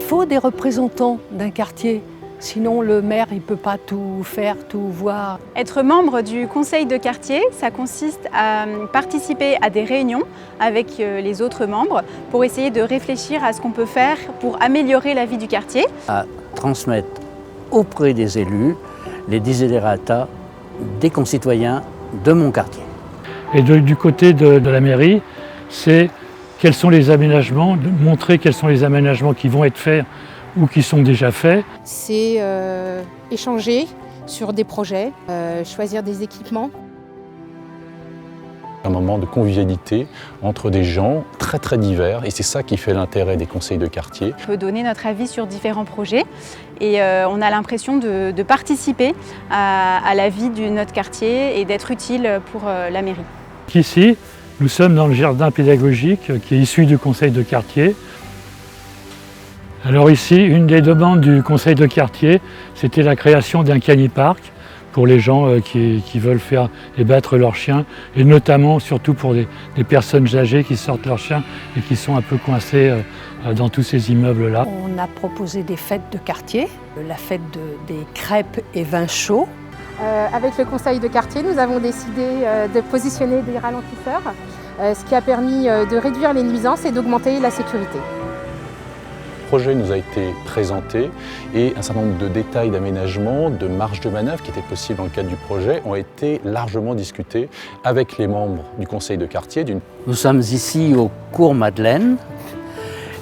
faut des représentants d'un quartier. Sinon, le maire, il ne peut pas tout faire, tout voir. Être membre du conseil de quartier, ça consiste à participer à des réunions avec les autres membres pour essayer de réfléchir à ce qu'on peut faire pour améliorer la vie du quartier. À transmettre auprès des élus les desiderata des concitoyens de mon quartier. Et du côté de la mairie, c'est quels sont les aménagements, de montrer quels sont les aménagements qui vont être faits ou qui sont déjà faits. C'est échanger sur des projets, choisir des équipements. Un moment de convivialité entre des gens très divers et c'est ça qui fait l'intérêt des conseils de quartier. On peut donner notre avis sur différents projets et on a l'impression de participer à la vie de notre quartier et d'être utile pour la mairie. Ici, nous sommes dans le jardin pédagogique qui est issu du conseil de quartier. Alors ici, une des demandes du conseil de quartier, c'était la création d'un canipark pour les gens qui veulent faire et battre leurs chiens, et notamment, surtout pour des personnes âgées qui sortent leurs chiens et qui sont un peu coincées dans tous ces immeubles-là. On a proposé des fêtes de quartier, la fête des crêpes et vins chauds. Avec le conseil de quartier, nous avons décidé de positionner des ralentisseurs, ce qui a permis de réduire les nuisances et d'augmenter la sécurité. Le projet nous a été présenté et un certain nombre de détails d'aménagement, de marge de manœuvre qui étaient possibles dans le cadre du projet ont été largement discutés avec les membres du conseil de quartier. Nous sommes ici au cours Madeleine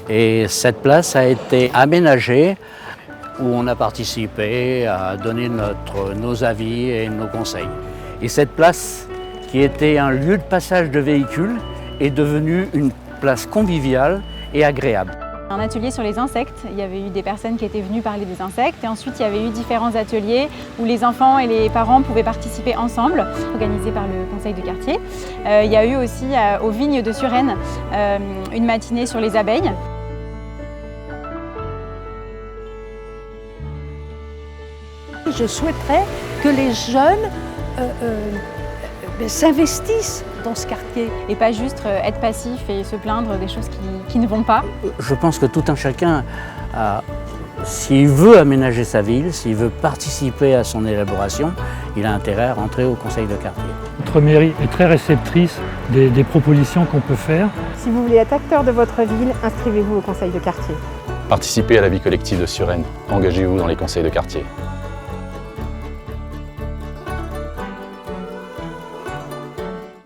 et cette place a été aménagée où on a participé à donner nos avis et nos conseils. Et cette place, qui était un lieu de passage de véhicules, est devenue une place conviviale et agréable. Un atelier sur les insectes, il y avait eu des personnes qui étaient venues parler des insectes et ensuite il y avait eu différents ateliers où les enfants et les parents pouvaient participer ensemble, organisés par le conseil de quartier. Il y a eu aussi aux vignes de Suresnes une matinée sur les abeilles. Je souhaiterais que les jeunes s'investissent dans ce quartier. Et pas juste être passif et se plaindre des choses qui ne vont pas. Je pense que tout un chacun, s'il veut aménager sa ville, s'il veut participer à son élaboration, il a intérêt à rentrer au conseil de quartier. Notre mairie est très réceptrice des propositions qu'on peut faire. Si vous voulez être acteur de votre ville, inscrivez-vous au conseil de quartier. Participez à la vie collective de Suresnes, engagez-vous dans les conseils de quartier.